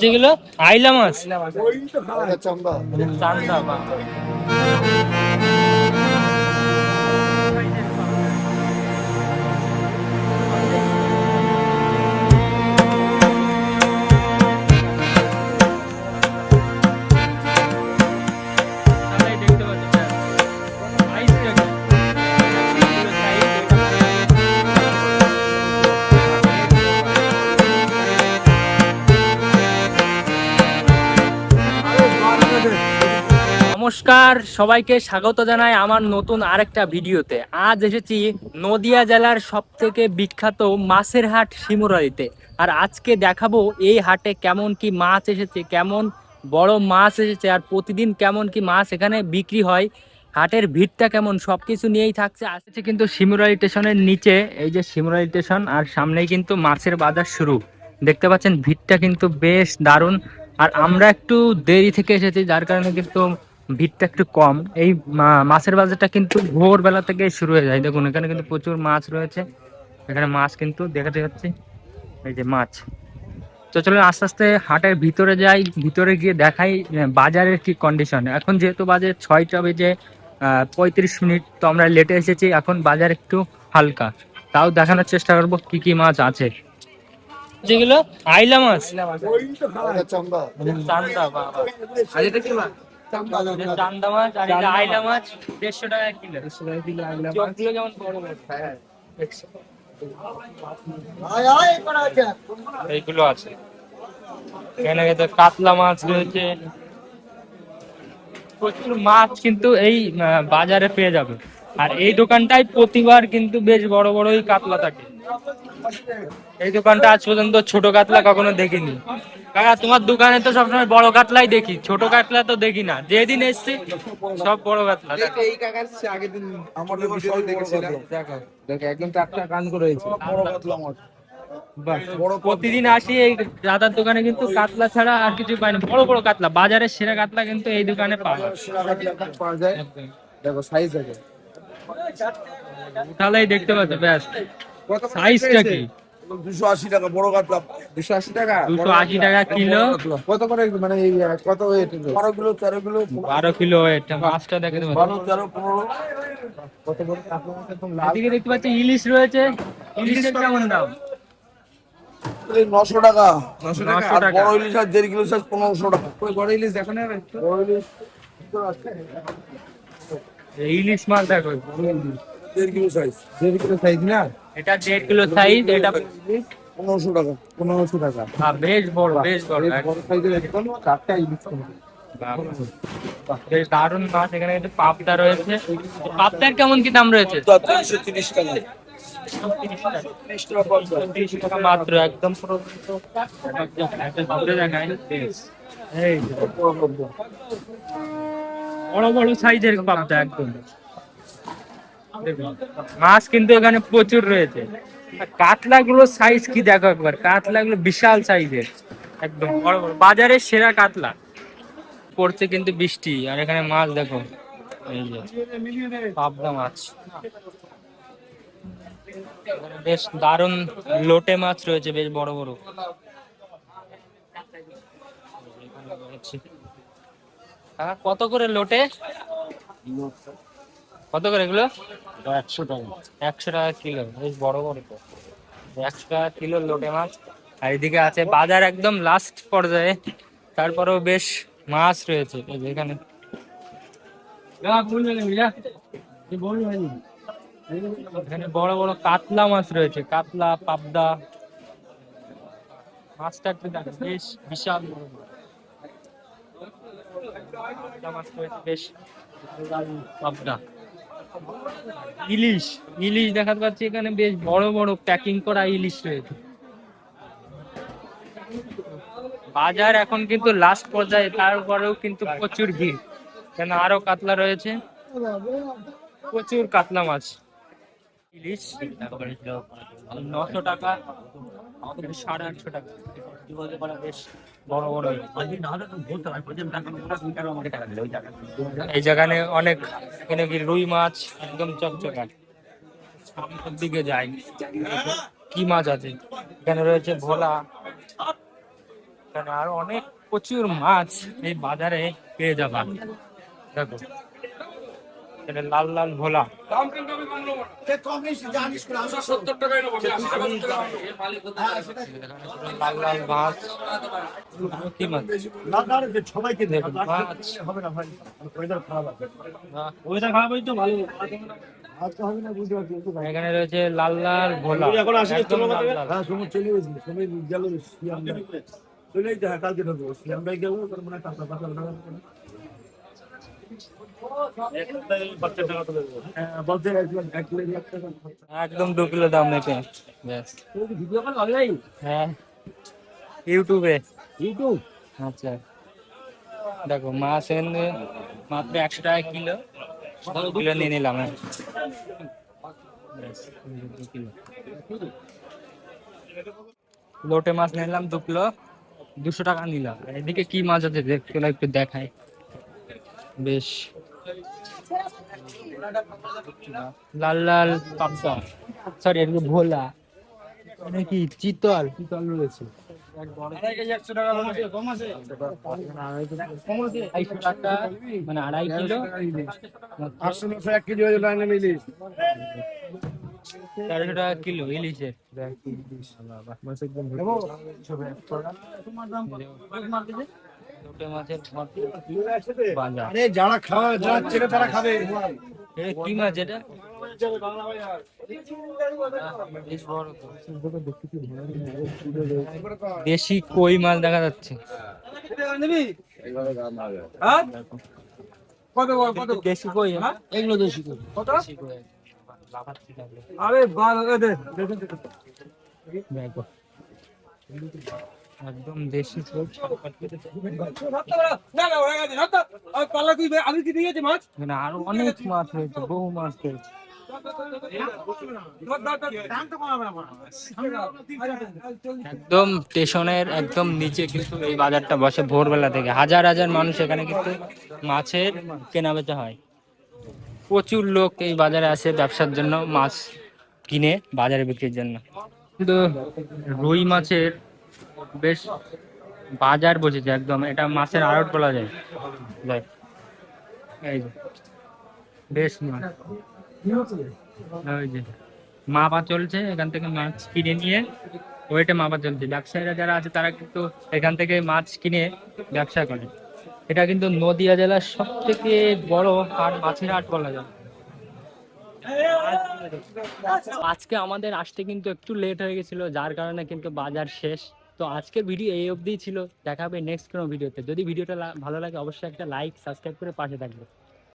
যেগুলো আইলা মাছ চান্দা চান্দা বা দেখতে পাচ্ছি সাইজটা কি নমস্কার, সবাইকে স্বাগত জানাই আমার নতুন আরেকটা ভিডিওতে। আজ এসেছি নদিয়া জেলার সবথেকে বিখ্যাত মাছের হাট শিমুরালিতে। আর আজকে দেখাবো এই হাটে কেমন কি মাছ এসেছে, কেমন বড় মাছ এসেছে, আর প্রতিদিন কেমন কি মাছ এখানে বিক্রি হয়, হাটের ভিড়টা কেমন, সবকিছু নিয়েই থাকছে। আসছে কিন্তু শিমুরালি স্টেশনের নিচে, এই যে শিমুরালি স্টেশন, আর সামনেই কিন্তু মাছের বাজার শুরু। দেখতে পাচ্ছেন ভিড়টা কিন্তু বেশ দারুণ। আর আমরা একটু দেরি থেকে এসেছি, যার কারণে কিন্তু ভিড়টা একটু কম। এই মাছের বাজারটা কিন্তু ভোরবেলা থেকে শুরু হয়ে যায়। দেখুন এখানে কিন্তু প্রচুর মাছ রয়েছে। এখানে মাছ কিন্তু দেখাতে যাচ্ছে, এই যে মাছ। তো চলুন আস্তে আস্তে হাটের ভিতরে যাই, ভিতরে গিয়ে দেখাই বাজারের কি কন্ডিশন। এখন যেহেতু বাজে 6টা বেজে 35 মিনিট, তো আমরা লেটে এসেছি। এখন বাজার একটু হালকা, তাও দেখানোর চেষ্টা করবো কি কি মাছ আছে। যেগুলো আইলা মাছ চান্দা চান্দা বাবা, চান্দা মাছ, আর এই যে আইলা মাছ 150 টাকা কিলো। চোখগুলো যেমন বড় বড়। এইগুলো আছে এখানে, কাতলা মাছ রয়েছে, প্রচুর মাছ কিন্তু এই বাজারে পেয়ে যাবে। আর এই দোকানটায় প্রতিবার কিন্তু বেশ বড় বড়ই কাতলা থাকে। এই দোকানটা আজ পর্যন্ত ছোট কাতলা কখনো দেখিনি। কাকা, তোমার দোকানে তো সবসময় বড় কাতলাই দেখি, ছোট কাতলা তো দেখি না। যেদিন এসছি সব বড় কাতলা। এই কাকার আগের দিন আমার বিষয় দেখেছিলাম, দেখো দেখো একদম টাটকা কান করে হয়েছে। বড় কাতলা মাছ। বাহ, প্রতিদিন আসি এই দাদার দোকানে, কিন্তু কাতলা ছাড়া আর কিছু পাই না। বড় বড় কাতলা, বাজারের সেরা কাতলা কিন্তু এই দোকানে পাওয়া যায়। সেরা কাতলা পাওয়া যায়, দেখো সাইজ দেখো। তাহলেই দেখতে পাচ্ছ ব্যাস কত সাইজটা কি। 280 টাকা বড় কাতলা। 280 টাকা, 280 টাকা কিলো। কত করে মানে এই কত ওয়েট? 12 কিলো 13 কিলো 12 কিলো এটা মাছটা দেখতে পাচ্ছ। 12 13 15। কত করে কাতলা মাছ একদম লাল। এদিকে দেখতে পাচ্ছি ইলিশ রয়েছে। ইলিশের কেমন দাম? এই 900 টাকা। 900 900 টাকা। আর টাকা। বড় ইলিশ আর 1.5 কিলো সাইজ 1500 টাকা। ওই বড় ইলিশ দেখো না একটু। বড় ইলিশ এই ইলিশ মাছ দেখো, 1.5 কিলো সাইজ 1.5 কিলো সাইজ না? এটা 1.5 কিলো সাইজ। এটা 1500 টাকা। 1500 টাকা। বেশ বড়, বেশ বড়। এই বড় সাইজের একদম চারটা ইলিশ কিনবে। বেশ দারুণ মাছ। এখানে কিন্তু পাবদা রয়েছে। পাবদার কেমন কি দাম রয়েছে? 330 টাকা। 30 টাকা। 30 টাকা মাত্র, একদম পুরো ঘুরে দেখায়। এই যে বড় বড় সাইজের পাবদা একদম। দেখুন, মাছ কিন্তু এখানে প্রচুর রয়েছে। আর কাতলা গুলো সাইজ কি দেখো একবার, কাতলা গুলো বিশাল সাইজের, একদম বড় বড়, বাজারের সেরা কাতলা। পড়ছে কিন্তু বৃষ্টি, আর এখানে মাছ দেখো, এই যে পাবদা মাছ। এখানে বেশ দারুণ লোটে মাছ রয়েছে, বেশ বড় বড়। কত করে লোটে? কত করে এগুলো? 100 টাকা। 100 টাকা কিলো, বেশ বড় বড় তো। 100 টাকা কিলো লোটে মাছ। আর এদিকে আছে বাজার একদম লাস্ট পর্যায়ে, তারপরেও বেশ মাছ রয়েছে। এই যে এখানে এখানে বড় বড় কাতলা মাছ রয়েছে, কাতলা, পাবদা। মাছটা একটু দেখো, বেশ বিশাল বড় বড়। পাবদা মাছ রয়েছে, বেশ পাবদা। ইলিশ, ইলিশ দেখাতে পাচ্ছি এখানে, বেশ বড় বড় প্যাকিং করা ইলিশ রয়েছে। বাজার এখন কিন্তু লাস্ট পর্যায়ে, তারপরেও কিন্তু প্রচুর ভিড়। এখানে আরো কাতলা রয়েছে, প্রচুর কাতলা মাছ। ইলিশ 900 টাকা, 850 টাকা। বেশ বড় বড়। এই জায়গায় অনেক, এখানে কি রুই মাছ একদম চকচকা। সামনের দিকে যাই, কি মাছ আছে। এখানে রয়েছে ভোলা, এখানে আরো অনেক প্রচুর মাছ এই বাজারে পেয়ে যাবা। দেখো এটা লাল লাল ভোলা, লাল লাল মাছ, কি মাছ? সবাইকে দেখুন মাছ। হবে না ভাই, ওয়েদার খারাপ আছে। ওইটা খারাপ হইতো ভালো। আজকে হবে না বুঝতে পারছি, কিন্তু এখানে রয়েছে লাল লাল ভোলা, এখন আসিস একদম লাল লাল। হ্যাঁ সময় চলে গেছি, সময় গেল সিয়ামটা চলে যেতে, হ্যাঁ কালকে ঢুকবো সিয়ামটাই গেল, তার মানে টাকা টাকা বলতে এক লাখ টাকা একদম 2 কিলো দাম নেবে। ব্যাস। ভিডিও কল অনলাইন হ্যাঁ, ইউটিউবে। ইউটিউব আচ্ছা দেখো মাছ এনে মাত্র 100 টাকা কিলো, 2 কিলো নিয়ে নিলাম। হ্যাঁ ব্যাস, 2 কিলো লোটে মাছ নিলাম 2 কিলো, 200 টাকা নিলাম। এদিকে কি মাছ আছে দেখতে একটু দেখাই। বেশ লাল লাল পাবদা, সরি এদিকে ভোলা, এটা কি চিতল, চিতল রয়েছে 250 টাকা, মানে 2.5 কিলো, 800 1 কেজি হয়ে লাইনে মিলিস 400 টাকা কিলো ইলিশের। লোটে মাছের বাজার। আরে যারা খাওয়া যাচ্ছে তারা খাবে। এটা কি মাছ এটা? বেশ বড় তো। দেশি কই মাছ দেখা যাচ্ছে। দেশি কই, হ্যাঁ? এগুলো দেশি কই। দেশি কই। লাফাচ্ছি তাহলে। আরে বাল দে দেখো। একদম দেশি কই। এখানে আরো অনেক মাছ রয়েছে, বহু মাছ রয়েছে। একদম স্টেশনের একদম নিচে কিন্তু এই বাজারটা বসে ভোরবেলা থেকে। হাজার হাজার মানুষ এখানে কিন্তু মাছের কেনা বেচা হয়। প্রচুর লোক এই বাজারে আসে ব্যবসার জন্য, মাছ কিনে বাজারে বিক্রির জন্য। কিন্তু রুই মাছের বেশ বাজার বসেছে একদম, এটা মাছের আড়ত বলা যায়। দেখ, এই যে বেশ মাছ, ওই যে মাপা চলছে, এখান থেকে মাছ কিনে নিয়ে ওইটা মাপা চলছে। ব্যবসায়ীরা যারা আছে তারা কিন্তু এখান থেকে মাছ কিনে ব্যবসা করে। এটা কিন্তু নদিয়া জেলার সব থেকে বড় হাট, মাছের হাট বলা যায়। আজকে আমাদের আসতে কিন্তু একটু লেট হয়ে গেছিল, যার কারণে কিন্তু বাজার শেষ। তো আজকের ভিডিও এই অবধিই ছিল, দেখা হবে নেক্সট কোনো ভিডিওতে। যদি ভিডিওটা ভালো লাগে অবশ্যই একটা লাইক সাবস্ক্রাইব করে পাশে থাকবে।